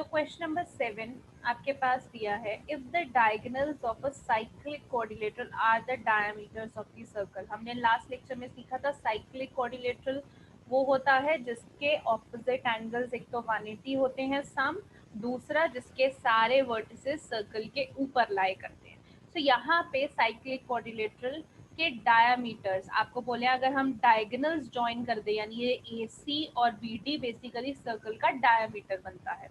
So question number 7 आपके पास दिया है, if the diagonals of a cyclic quadrilateral are the diameters of the circle. हमने last lecture में सीखा था cyclic quadrilateral वो होता है जिसके ऑपोजिट एंगल्स एक तो 180 होते हैं सम, दूसरा जिसके सारे वर्टिसेस सर्कल के ऊपर लाई करते हैं. तो यहाँ पे साइक्लिक क्वाड्रिलेटरल के डायामीटर्स आपको बोले अगर हम डायगोनल्स ज्वाइन कर दे यानी ये AC और BD बेसिकली सर्कल का डायामीटर बनता है.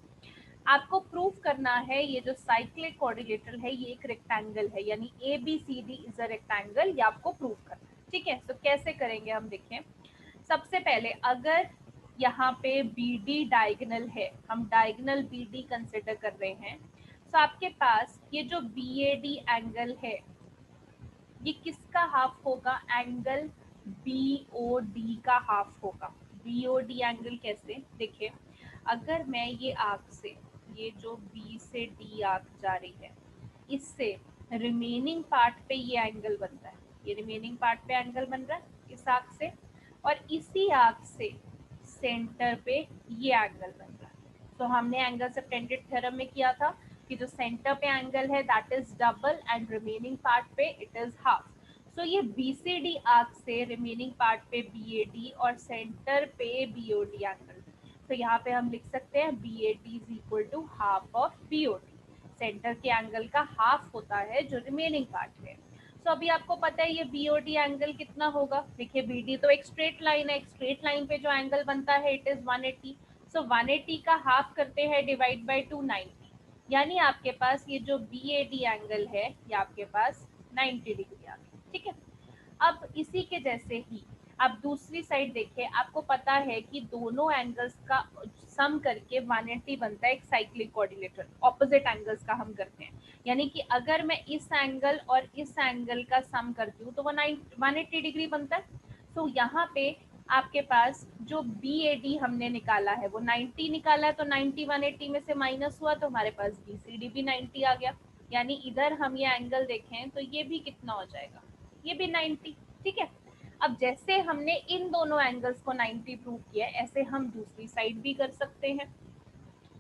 आपको प्रूफ करना है ये जो साइक्लिक क्वाड्रिलेटरल है ये एक रेक्टेंगल है यानी ABCD इज अ रेक्टेंगल, ये आपको प्रूफ करना है. ठीक है, तो कैसे करेंगे हम देखें. सबसे पहले अगर यहाँ पे BD डायगोनल है, हम डायगोनल BD कंसिडर कर रहे हैं, तो आपके पास ये जो BAD एंगल है ये किसका हाफ होगा, एंगल BOD का हाफ होगा. BOD एंगल कैसे, देखिए अगर मैं ये आर्क से, ये जो B से D आर्क जा रही है, इससे रिमेनिंग पार्ट पे ये एंगल बनता है, ये रिमेनिंग पार्ट पे एंगल बन रहा है इस आर्क से, और इसी आर्क से सेंटर पे ये एंगल बन रहा है. तो हमने एंगल सबटेंडेड थ्योरम में किया था कि जो सेंटर पे एंगल है that is double and remaining part पे इट इज हाफ. सो ये BCD आर्क से रिमेनिंग पार्ट पे BAD और सेंटर पे BOD एंगल. तो यहाँ पे हम लिख सकते हैं BAD is equal to half of BOD. Centre के एंगल का हाफ होता है जो रिमेनिंग पार्ट है. तो अभी आपको पता है ये BOD एंगल कितना होगा. देखिए BD तो एक स्ट्रेट लाइन है, एक स्ट्रेट लाइन पे जो एंगल बनता है इट इज 180. सो 180 का हाफ करते हैं डिवाइड बाय 290, यानी आपके पास ये जो BAD एंगल है ये आपके पास 90 डिग्री आ गया. ठीक है, अब इसी के जैसे ही आप दूसरी साइड देखिए, आपको पता है कि दोनों एंगल्स का सम करके 180 बनता है एक साइक्लिक कोऑर्डिनेटर. ऑपोजिट एंगल्स का हम करते हैं, यानी कि अगर मैं इस एंगल और इस एंगल का सम करती हूँ तो वो 180 डिग्री बनता है. तो यहाँ पे आपके पास जो BAD हमने निकाला है वो 90 निकाला है, तो 90 180 में से माइनस हुआ तो हमारे पास BCD भी 90 आ गया. यानी इधर हम ये एंगल देखें तो ये भी कितना हो जाएगा, ये भी 90. ठीक है, अब जैसे हमने इन दोनों एंगल्स को 90 प्रूव किया ऐसे हम दूसरी साइड भी कर सकते हैं.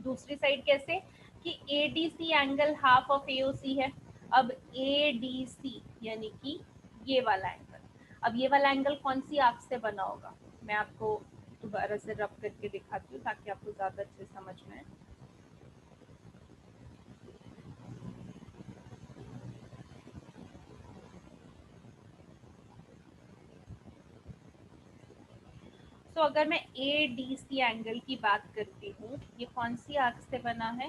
दूसरी साइड कैसे कि ADC angle half of AOC है. अब ADC यानी कि ये वाला एंगल, अब ये वाला एंगल कौन सी आर्क से बना होगा, मैं आपको दोबारा से रब करके दिखाती हूँ ताकि आपको ज़्यादा अच्छे समझ में आए. तो अगर मैं ADC एंगल की बात करती हूँ, ये कौन सी आर्क से बना है,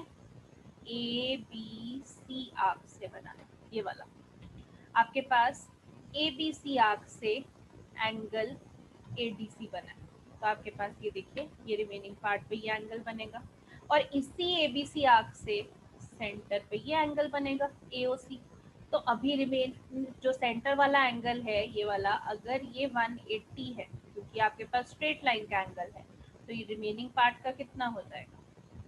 ABC आर्क से बना है. ये वाला आपके पास ABC आर्क से एंगल ADC बना है. तो आपके पास ये देखिए ये रिमेनिंग पार्ट पे ये एंगल बनेगा, और इसी ABC आर्क से सेंटर पे ये एंगल बनेगा AOC. तो अभी रिमेन जो सेंटर वाला एंगल है ये वाला, अगर ये 180 है क्योंकि आपके पास स्ट्रेट लाइन का एंगल है, तो ये रिमेनिंग पार्ट का कितना हो जाएगा,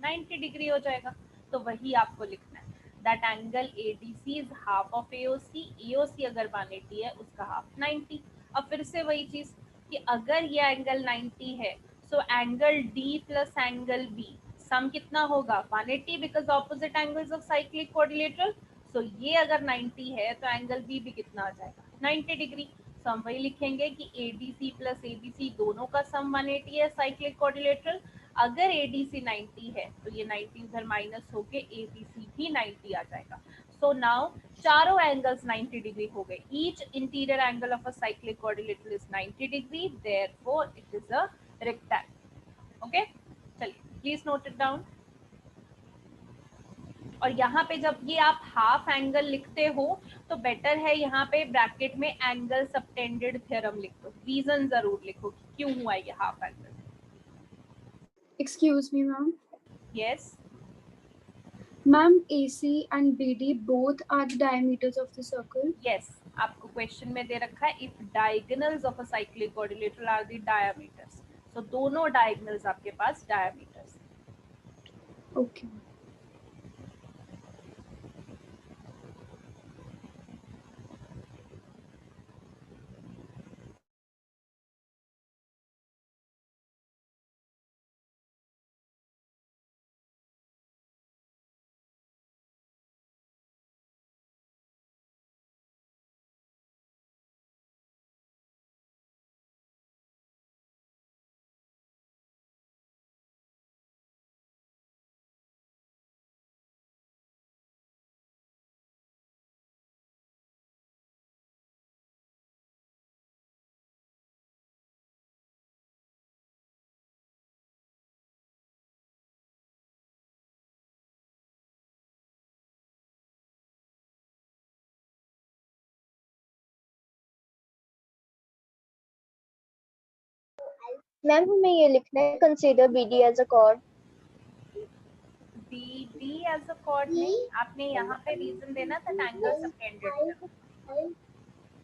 90 डिग्री हो जाएगा. तो वही आपको लिखना है, that angle ADC is half of AOC. AOC अगर 180 है उसका हाफ 90. अब फिर से वही चीज कि अगर ये एंगल 90 है so angle D plus angle B sum कितना होगा 180 because opposite angles of cyclic coordinator. So ये अगर 90 है तो एंगल B भी कितना आ जाएगा 90 डिग्री. तो हम वही लिखेंगे कि ADC प्लस ABC दोनों का सम 180 है साइक्लिक कोऑर्डिनेटर. अगर ADC 90 है तो ये 90 उधर माइनस होके ABC भी 90 आ जाएगा. सो नाउ चारों एंगल्स 90 डिग्री हो गए. Each interior angle of a cyclic coordinator is 90 degree, therefore it is a rectangle. Okay, चलिए प्लीज नोट इट डाउन. और यहाँ पे जब ये आप हाफ एंगल लिखते हो तो बेटर है यहाँ पे ब्रैकेट में एंगल सबटेंडेड थ्योरम लिख दो, रीजन जरूर लिखो कि क्यों हुआ ये half angle. Excuse me, ma'am. Yes, Ma'am, AC and BD both are the diameters of the circle. Yes, आपको क्वेश्चन में दे रखा है if diagonals of a cyclic coordinator are the diameters. So दोनों डायगोनल्स आपके पास डायमीटर्स. Okay. मैम हमें ये लिखना है consider BD as a chord. BD as a chord नहीं, आपने यहाँ पे रीजन देना था एंगल सबटेंडेड थ्योरम।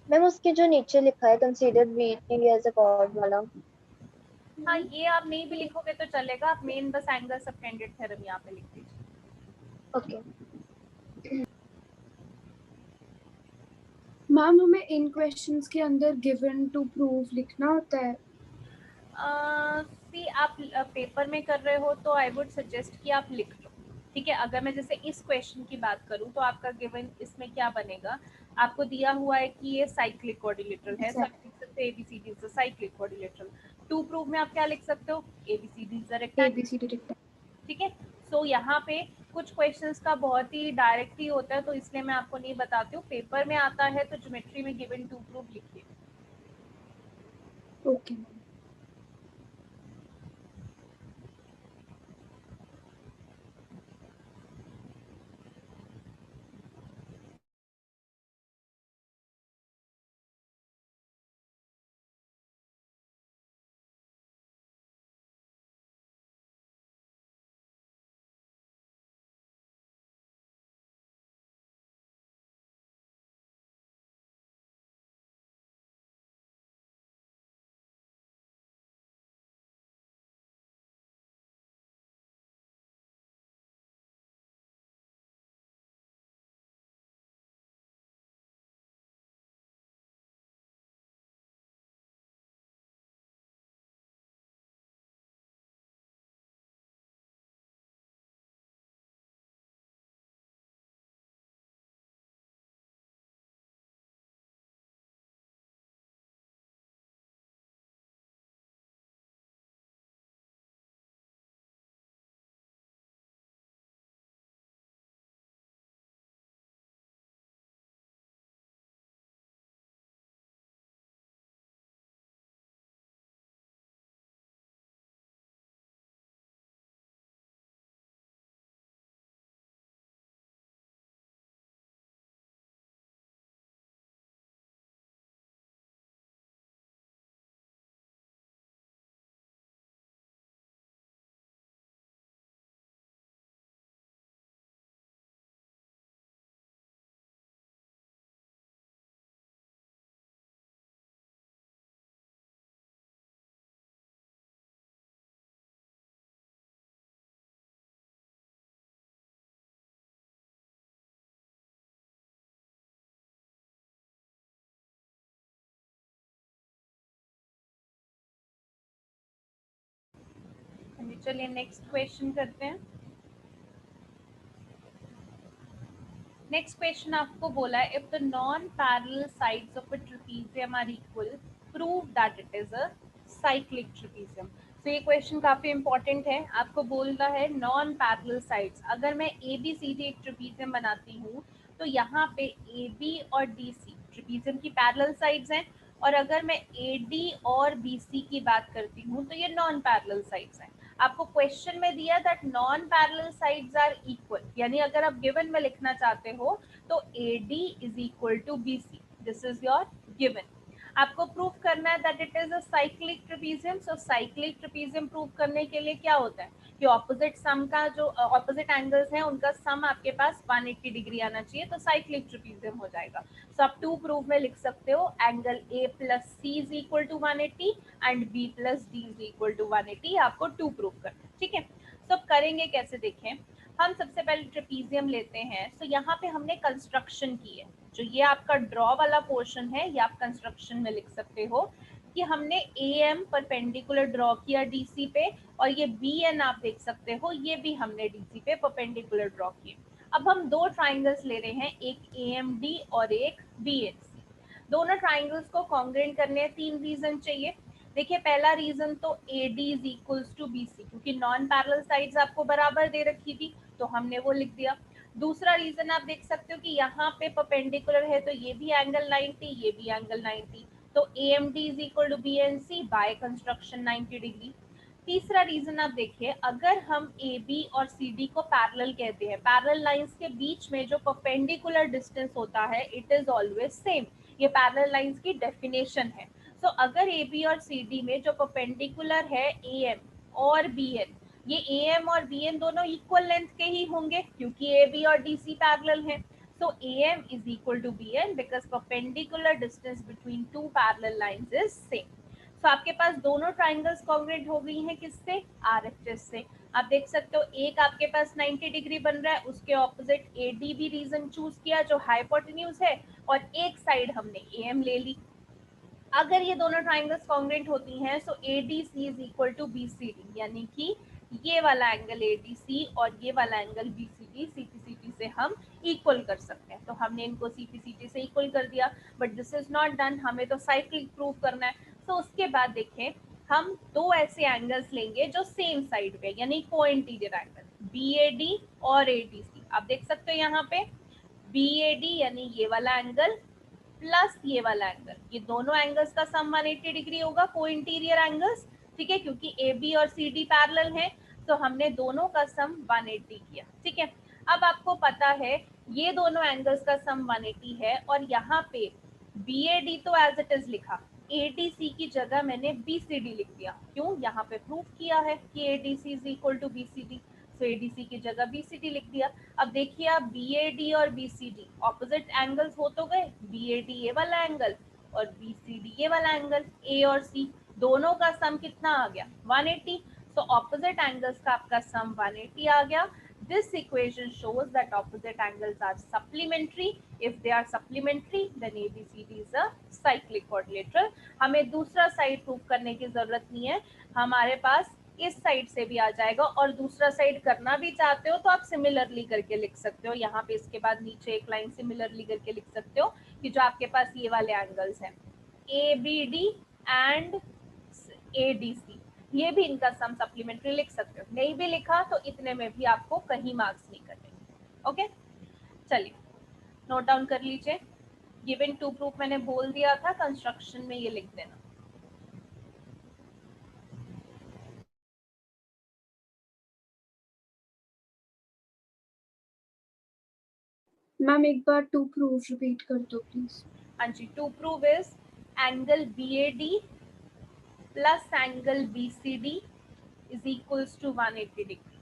मैम उसके जो नीचे लिखा है consider BD as a chord वाला। हाँ, ये आप नहीं भी लिखोगे तो चलेगा, आप main bus angle subtended theorem यहाँ पे लिख दीजिए। ओके मैम हमें इन क्वेश्चंस के अंदर गिवन टू प्रूव लिखना होता है। सी आप पेपर में कर रहे हो तो आई वुड सजेस्ट कि आप लिख लो, ठीक है। अगर मैं जैसे इस क्वेश्चन की बात करूँ तो आपका गिवन इसमें क्या बनेगा, आपको दिया हुआ है कि ये साइक्लिक कोऑर्डिनेटर है, सब लिख सकते हैं ABCD is a cyclic coordinator. To prove में आप क्या लिख सकते हो, ABCD is a rectangle, ABCD rectangle. ठीक है। सो यहाँ पे कुछ क्वेश्चंस का बहुत ही डायरेक्ट ही होता है तो इसलिए मैं आपको नहीं बताती हूँ, पेपर में आता है तो ज्योमेट्री में गिवन टू प्रूव लिखिए। Okay ma'am. चलिए नेक्स्ट क्वेश्चन करते हैं। नेक्स्ट क्वेश्चन आपको बोला है if the non parallel sides of a trapezium are equal prove that it is a cyclic trapezium. तो ये क्वेश्चन काफी इंपॉर्टेंट है, आपको बोलना है नॉन पैरेलल साइड्स। अगर मैं ABCD एक ट्रेपेजियम बनाती हूँ तो यहाँ पे AB और DC ट्रेपेजियम की पैरेलल साइड्स हैं, और अगर मैं AD और BC की बात करती हूँ तो ये नॉन पैरेलल साइड्स हैं। आपको क्वेश्चन में दिया that non parallel sides are equal, यानी अगर आप गिवन में लिखना चाहते हो तो AD is equal to BC, this is your given. आपको प्रूव करना है that it is a cyclic trapezium. So cyclic trapezium prove करने के लिए क्या होता है कि ऑपोजिट सम का जो ऑपोजिट एंगल्स हैं उनका सम आपके पास 180 डिग्री आना चाहिए, तो साइक्लिक ट्रेपेजियम हो जाएगा। सो आप टू प्रूव में लिख सकते हो angle A plus C is equal to 180 and B plus D is equal to 180, आपको टू प्रूव करना है, ठीक है। सो अब करेंगे कैसे, देखें। हम सबसे पहले ट्रेपेजियम लेते हैं। सो यहाँ पे हमने कंस्ट्रक्शन की है, जो ये आपका ड्रॉ वाला पोर्शन है ये आप कंस्ट्रक्शन में लिख सकते हो कि हमने AM परपेंडिकुलर ड्रॉ किया DC पे, और ये BN आप देख सकते हो ये भी हमने DC पे परपेंडिकुलर ड्रॉ किए। अब हम दो ट्राइंगल्स ले रहे हैं, एक AMD और एक BNC। दोनों ट्राइंगल्स को कॉन्ग्रुएंट करने हैं, तीन रीजन चाहिए। देखिए पहला रीजन तो AD is equals to BC, क्योंकि नॉन पैरेलल साइड्स आपको बराबर दे रखी थी तो हमने वो लिख दिया। दूसरा रीजन आप देख सकते हो कि यहाँ पे परपेंडिकुलर है तो ये भी एंगल 90, ये भी एंगल 90, तो AMD is equal to BNC by construction 90 degree. तीसरा रीजन आप देखिए, अगर हम AB और CD को पैरेलल कहते हैं, पैरेलल लाइंस के बीच में जो परपेंडिकुलर डिस्टेंस होता है इट इज ऑलवेज सेम, ये पैरेलल लाइंस की डेफिनेशन है। सो अगर ए बी और सी डी में जो परपेंडिकुलर है ए एम और बी एन, ये ए एम और बी एन दोनों इक्वल लेंथ के ही होंगे क्योंकि ए बी और डी सी पैरेलल है. So AM is equal to BN because perpendicular distance between two parallel lines is same. So आपके पास दोनों ट्राइंगल्स कॉन्ग्रुएंट हो गई हैं किससे? RHS से. आप देख सकते हो एक आपके पास 90 डिग्री बन रहा है, उसके ऑपोजिट ADB रीजन चूज किया जो हाइपोटेन्यूज है और एक साइड हमने AM ले ली. अगर ये दोनों ट्राइंगल्स कॉन्ग्रुएंट होती हैं so ADC is equal to BCD, यानी कि ये वाला एंगल ADC और ये वाला एंगल BCD CPCT से हम इक्वल कर सकते हैं. तो हमने इनको CPCT से इक्वल कर दिया, but this is not done, हमें तो साइक्लिक प्रूव करना है. तो उसके बाद देखें हम दो ऐसे एंगल्स लेंगे जो सेम साइड पे, यानी को इंटीरियर एंगल BAD और ADC. आप देख सकते हो यहाँ पे BAD यानी ये वाला एंगल प्लस ये वाला एंगल, ये दोनों एंगल्स का सम 180 डिग्री होगा, को इंटीरियर एंगल्स. ठीक है, क्योंकि ए बी और सी डी पैरेलल है तो हमने दोनों का सम 180 किया. ठीक है, अब आपको पता है ये दोनों एंगल्स का सम 180 है और यहाँ पे बी ए डी तो एज इट इज लिखा, ए डी सी की जगह मैंने बी सी डी लिख दिया. क्यों? यहाँ पे प्रूव किया है कि A D C is equal to B C D, तो एडीसी की जगह बीसीडी लिख दिया. अब देखिए आप बीएडी और बीसीडी ऑपोजिट एंगल्स हो तो गए, बीएडी ये वाला एंगल और बीसीडी ये वाला एंगल, ए और सी दोनों का सम कितना आ गया? 180. तो ऑपोजिट एंगल्स का आपका सम 180 आ गया. This equation shows that opposite angles are supplementary. If they are supplementary, then ABCD is a cyclic quadrilateral. हमें दूसरा साइड प्रूव करने की जरूरत नहीं है, हमारे पास इस साइड से भी आ जाएगा. और दूसरा साइड करना भी चाहते हो तो आप सिमिलरली करके लिख सकते हो. यहाँ पे इसके बाद नीचे एक लाइन सिमिलरली करके लिख सकते हो कि जो आपके पास ये वाले एंगल्स हैं ABD एंड ADC, ये भी इनका सम सप्लीमेंट्री लिख सकते हो. नहीं भी लिखा तो इतने में भी आपको कहीं मार्क्स नहीं कटेंगे. ओके, चलिए नोट डाउन कर लीजिए. गिवन टू प्रूफ मैंने बोल दिया था, कंस्ट्रक्शन में ये लिख देना. मैम एक बार टू प्रूफ रिपीट कर दो प्लीज. हाँ जी, to prove is angle BAD plus angle BCD is equals to 180 degree.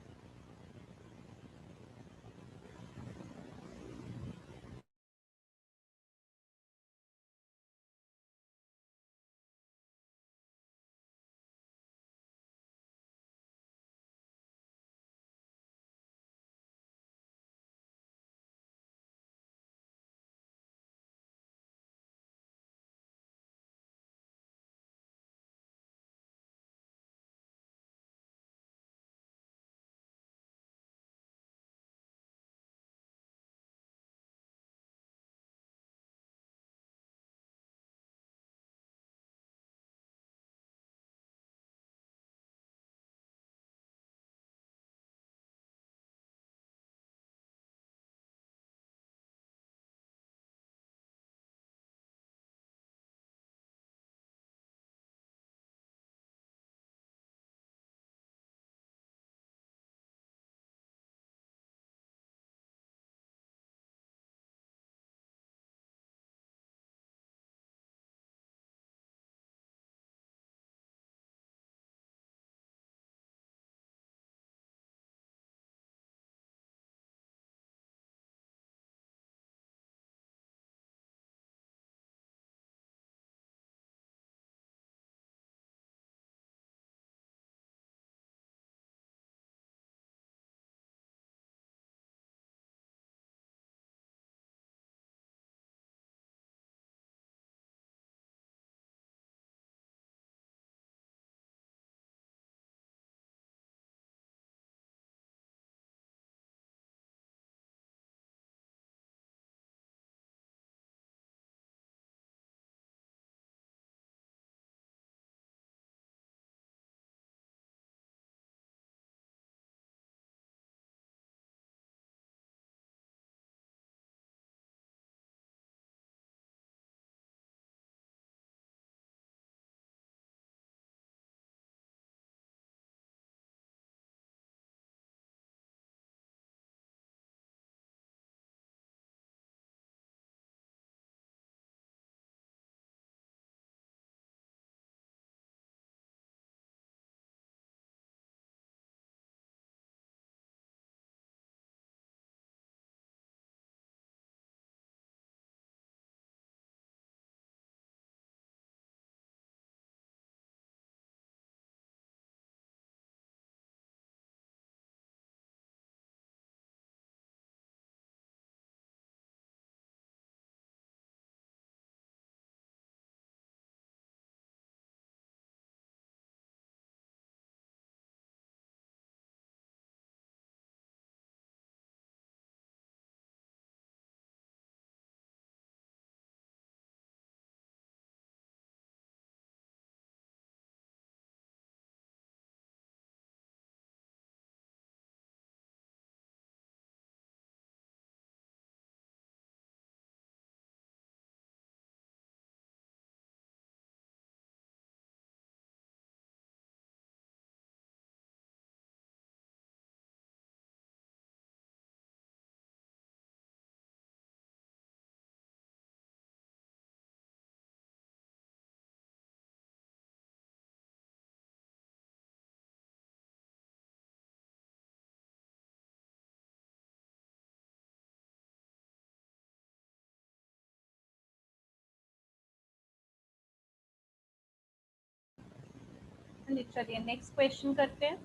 चलिए नेक्स्ट क्वेश्चन करते हैं।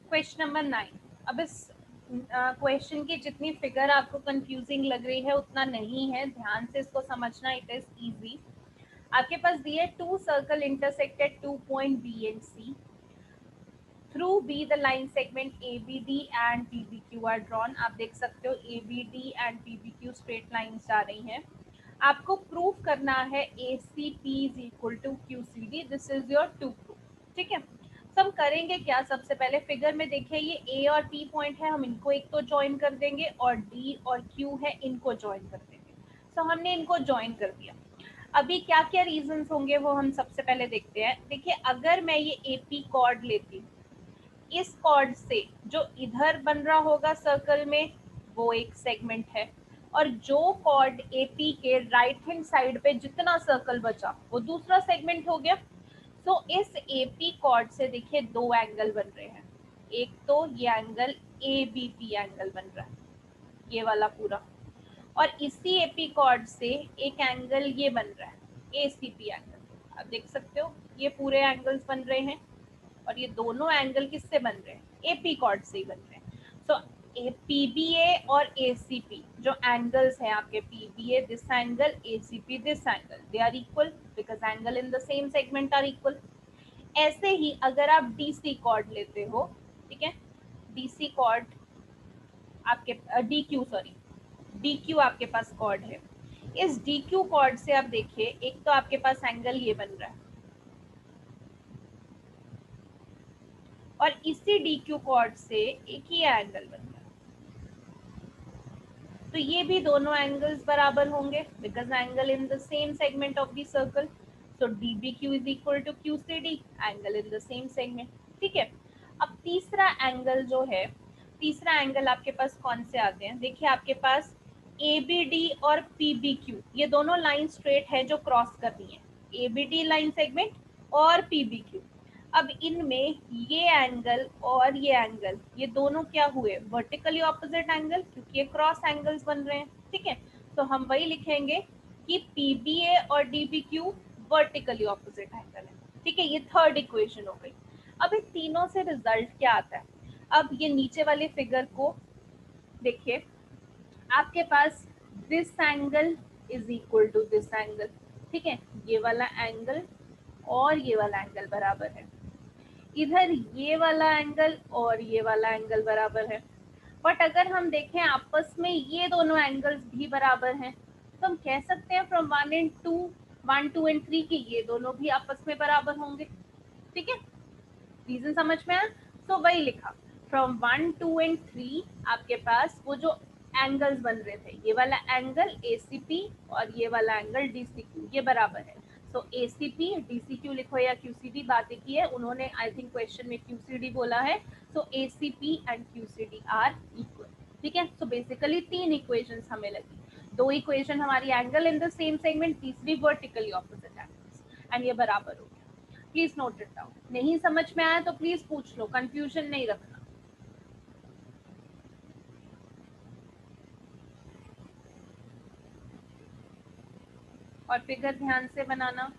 Question number 9। अब इस क्वेश्चन की जितनी फिगर आपको कंफ्यूजिंग लग रही है उतना नहीं है, ध्यान से इसको समझना, इट इज इजी। आपके पास दिए two circle intersected 2 point B and C. Through B the line segment A B D and P B Q are drawn. आप देख सकते हो A B D and P B Q straight lines जा रही हैं। आपको प्रूफ करना है A C P is equal to Q C D. This is your to proof. ठीक है, तो हम करेंगे क्या, सबसे पहले फिगर में देखिए ये ए और पी पॉइंट है, हम इनको एक तो ज्वाइन कर देंगे, और डी और क्यू है इनको ज्वाइन कर देंगे। तो हमने इनको ज्वाइन कर दिया। अभी क्या क्या रीजंस होंगे वो हम सबसे पहले देखते हैं। देखिए अगर मैं ये ए पी कॉर्ड लेती हूँ, इस कॉर्ड से जो इधर बन रहा होगा सर्कल में वो एक सेगमेंट है, और जो कॉर्ड एपी के राइट हैंड साइड पे जितना सर्कल बचा वो दूसरा सेगमेंट हो गया। तो इस एपी कॉर्ड से देखिए दो एंगल बन रहे हैं। एक तो ये angle A B P angle बन रहा है, ये वाला पूरा, और इसी एपी कॉर्ड से एक एंगल ये बन रहा है ए सी पी एंगल। आप देख सकते हो ये पूरे एंगल्स बन रहे हैं, और ये दोनों एंगल किससे बन रहे हैं, एपी कॉर्ड से ही बन रहे हैं। सो पीबीए और एसीपी जो एंगल्स हैं आपके, PBA this angle, ACP this angle, they are equal because angle in the same segment are equal. ऐसे ही अगर आप डीसी कॉर्ड लेते हो, ठीक है, डीसी कॉर्ड आपके D Q sorry D Q आपके पास कॉर्ड है। इस डी क्यू कॉर्ड से आप देखिए एक तो आपके पास एंगल ये बन रहा है, और इसी डी क्यू कॉर्ड से एक ही एंगल बन रहा है। तो ये भी दोनों एंगल्स बराबर होंगे because angle in the same segment of the circle. So D B Q is equal to Q C D, angle in the same segment. ठीक है, अब तीसरा एंगल जो है, तीसरा एंगल आपके पास कौन से आते हैं, देखिए आपके पास ए बी डी और पी बी क्यू, ये दोनों लाइन स्ट्रेट है जो क्रॉस कर रही है, A B D line segment और पी बी क्यू। अब इनमें ये एंगल और ये एंगल, ये दोनों क्या हुए, वर्टिकली ऑपोजिट एंगल, क्योंकि ये क्रॉस एंगल्स बन रहे हैं। ठीक है, तो हम वही लिखेंगे कि पीबीए और डीबीक्यू वर्टिकली ऑपोजिट एंगल है। ठीक है, ये थर्ड इक्वेशन हो गई। अब इन तीनों से रिजल्ट क्या आता है, अब ये नीचे वाले फिगर को देखिए, आपके पास this angle is equal to this angle. ठीक है, ये वाला एंगल और ये वाला एंगल बराबर है, इधर ये वाला एंगल और ये वाला एंगल बराबर है। बट अगर हम देखें आपस में ये दोनों एंगल्स भी बराबर हैं, तो हम कह सकते हैं फ्रॉम 1 2 एंड 3 कि ये दोनों भी आपस में बराबर होंगे। ठीक है, रीजन समझ में आया। तो वही लिखा, फ्रॉम 1 2 एंड 3 आपके पास वो जो एंगल्स बन रहे थे, ये वाला एंगल एसीपी और ये वाला एंगल डीसीक्यू, ये बराबर है। सो एसीपी डीसीक्यू लिखो या क्यूसीडी, बात एक ही है, उन्होंने आई थिंक क्वेश्चन में क्यूसीडी बोला है। So ACP and QCD are equal. ठीक है, सो बेसिकली तीन इक्वेशंस हमें लगी, दो इक्वेशन हमारी angle in the same segment, तीसरी वर्टिकली ऑपोजिट एंगल्स, एंड ये बराबर हो गया। प्लीज नोट इट डाउन, नहीं समझ में आया तो प्लीज पूछ लो, कंफ्यूजन नहीं रखना। और फिगर ध्यान से बनाना।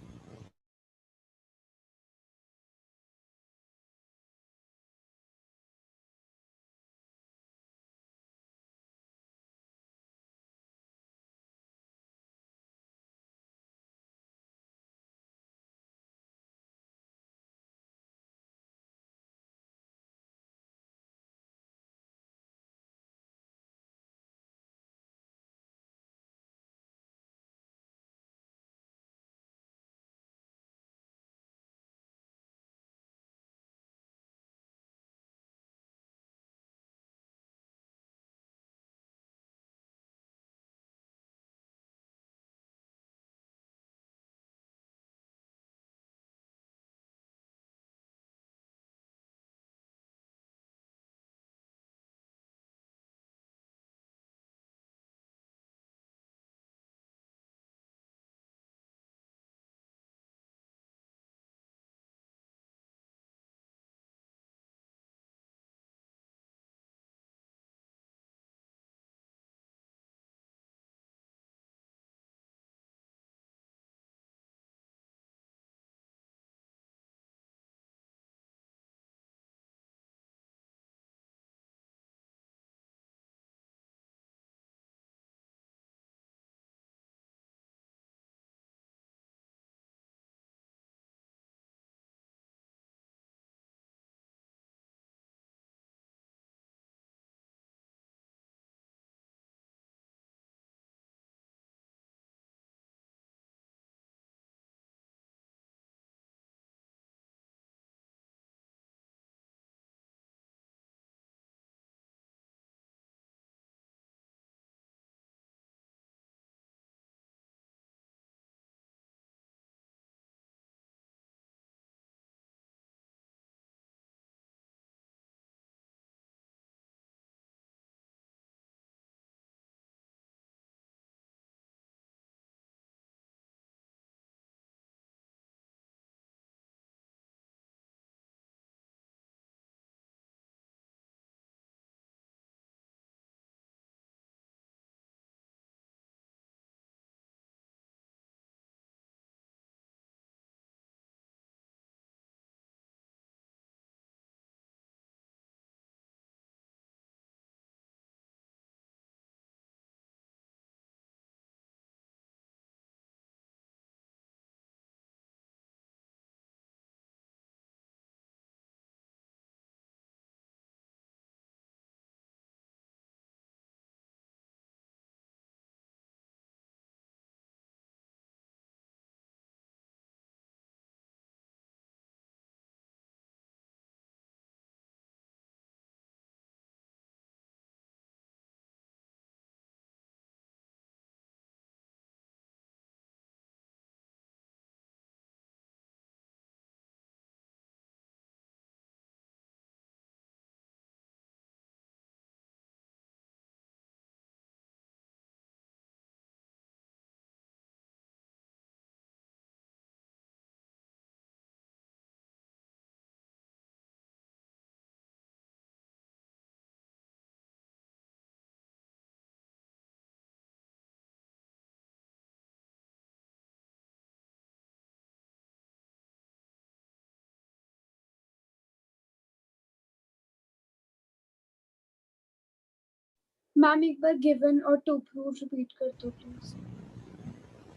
मैम एक बार गिवन और टू प्रूव रिपीट कर दो प्लीज।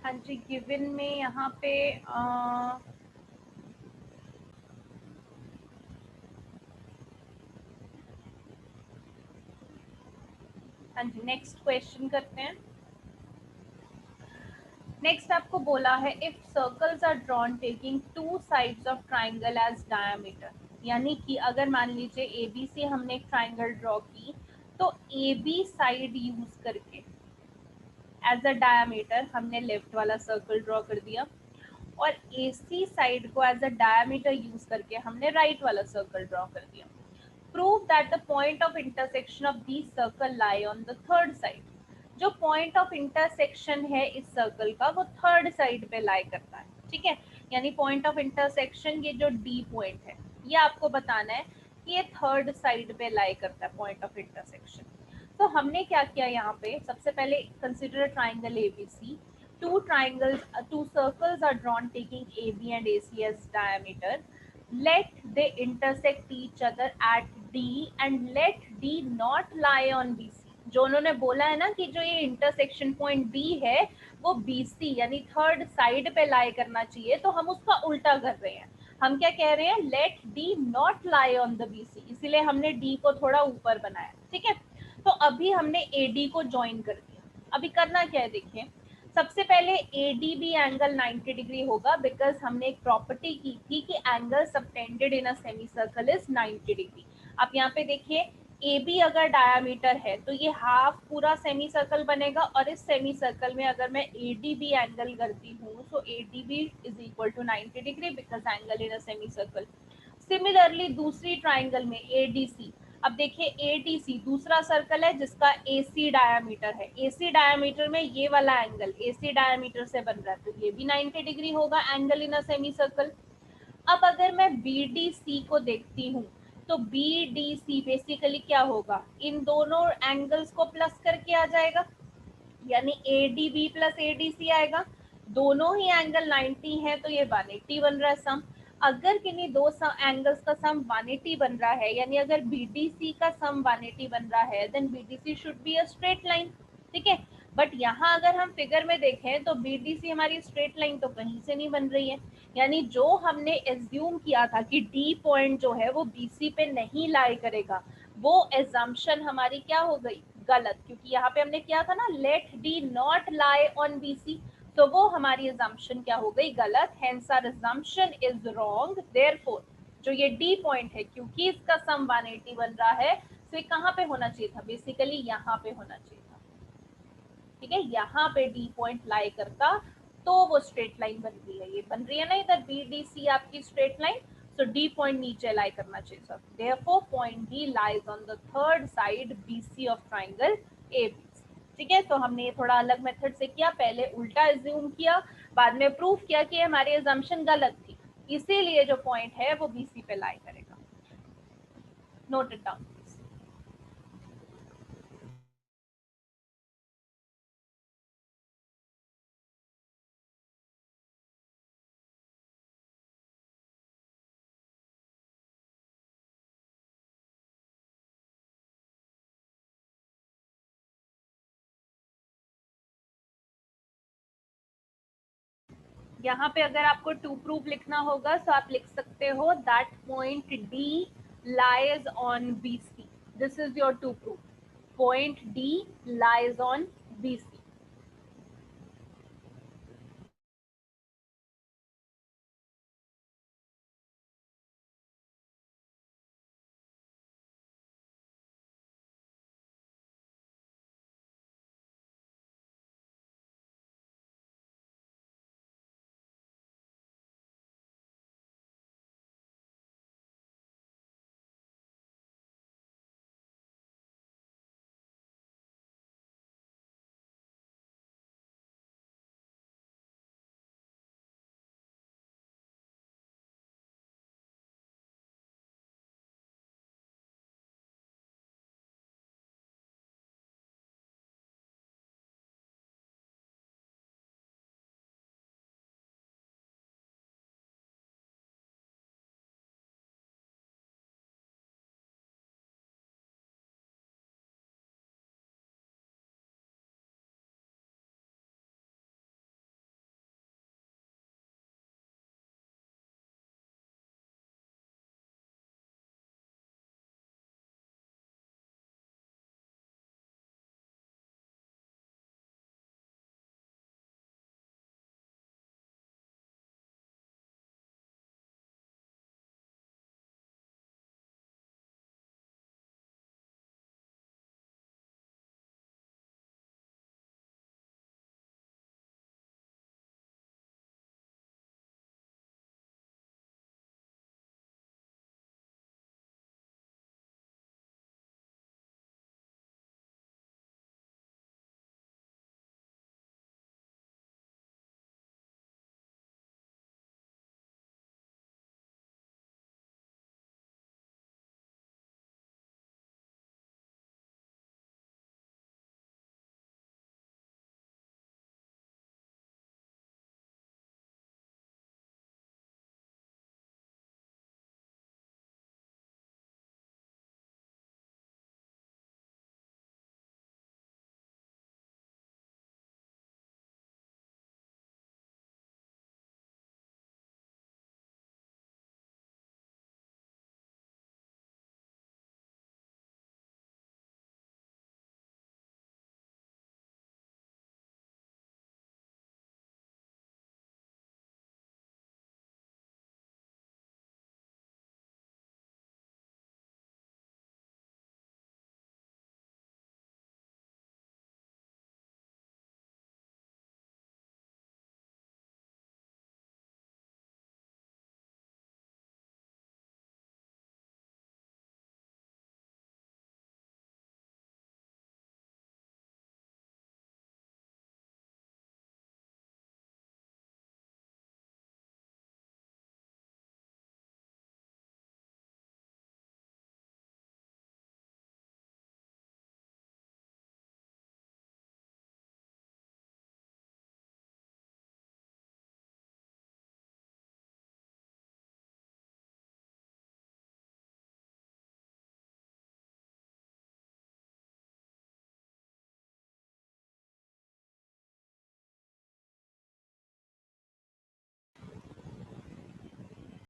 हाँ जी, गिवन में यहाँ पे हाँ जी, नेक्स्ट क्वेश्चन करते हैं। नेक्स्ट आपको बोला है if circles are drawn taking two sides of triangle as diameter, यानी कि अगर मान लीजिए ए बी से हमने एक ट्राइंगल ड्रॉ की, तो ए बी साइड यूज करके एज अ डायमीटर हमने लेफ्ट वाला सर्कल ड्रॉ कर दिया, और ए सी साइड को एज अ डायमीटर यूज करके हमने राइट वाला सर्कल ड्रॉ कर दिया। Prove that the point of intersection of these circle lie on the third side. जो पॉइंट ऑफ इंटरसेक्शन है इस सर्कल का वो थर्ड साइड पे लाई करता है, ठीक है। यानी पॉइंट ऑफ इंटरसेक्शन, ये जो डी पॉइंट है, ये आपको बताना है कि ये थर्ड साइड पे लाई करता है पॉइंट ऑफ इंटरसेक्शन। तो हमने क्या किया यहाँ पे, सबसे पहले consider triangle ABC. two circles are drawn taking AB and AC as diameter. Let they intersect each other at D and let D not lie on BC. जो उन्होंने बोला है ना कि जो ये इंटरसेक्शन पॉइंट B है वो BC यानी थर्ड साइड पे लाई करना चाहिए, तो हम उसका उल्टा कर रहे हैं। हम क्या कह रहे हैं, late D not lie on the BC, इसीलिए हमने D को थोड़ा ऊपर बनाया, ठीक है। तो अभी हमने AD को ज्वाइन कर दिया। अभी करना क्या है, देखिए सबसे पहले ADB एंगल 90 डिग्री होगा, बिकॉज हमने एक प्रॉपर्टी की थी कि angle subtended in a semi circle is 90 degree. आप यहाँ पे देखिए AB अगर डायामीटर है तो ये हाफ पूरा सेमी सर्कल बनेगा, और इस सेमी सर्कल में अगर मैं ADB एंगल करती हूँ तो ADB is equal to 90 degree because angle in a semi circle. Similarly दूसरी ट्राइंगल में ADC, अब देखिए ADC दूसरा सर्कल है जिसका AC डायामीटर है। AC डायामीटर में ये वाला एंगल AC डायामीटर से बन रहा है, तो ये भी 90 डिग्री होगा angle in a semi circle. अब अगर मैं BDC को देखती हूँ तो BDC बेसिकली क्या होगा, इन दोनों एंगल्स को प्लस करके आ जाएगा, यानी ADB प्लस ADC आएगा। दोनों ही एंगल 90 है तो ये 180 बन रहा है सम। अगर किन्हीं दो एंगल्स का सम 180 बन रहा है, यानी अगर BDC का सम 180 बन रहा है, then BDC should be a straight line, ठीक है। बट यहाँ अगर हम फिगर में देखें तो BDC हमारी स्ट्रेट लाइन तो कहीं से नहीं बन रही है, यानी जो हमने एज्यूम किया था कि D पॉइंट जो है वो BC पे नहीं लाई करेगा, वो एजम्पशन हमारी क्या हो गई, गलत, क्योंकि यहाँ पे हमने किया था ना let D not lie on BC, तो वो हमारी assumption क्या हो गई, गलत। hence our assumption is wrong, therefore जो ये D पॉइंट है क्योंकि इसका सम 180 बन रहा है, तो ये कहाँ पे होना चाहिए था, बेसिकली यहाँ पे होना चाहिए था, ठीक है। यहाँ पे D पॉइंट लाई करता तो वो स्ट्रेट लाइन बन रही है, ये बन रही है ना इधर BDC आपकी straight line, so D point नीचे लाई करना चाहिए sir, therefore point D lies on the third side BC of triangle ABC, ठीक है। तो हमने ये थोड़ा अलग मेथड से किया, पहले उल्टा एज्यूम किया, बाद में प्रूफ किया कि हमारी एजम्पशन गलत थी, इसीलिए जो पॉइंट है वो BC पे लाई करेगा। Note it down. यहाँ पे अगर आपको टू प्रूफ लिखना होगा तो आप लिख सकते हो that point D lies on BC, this is your to prove, point D lies on BC,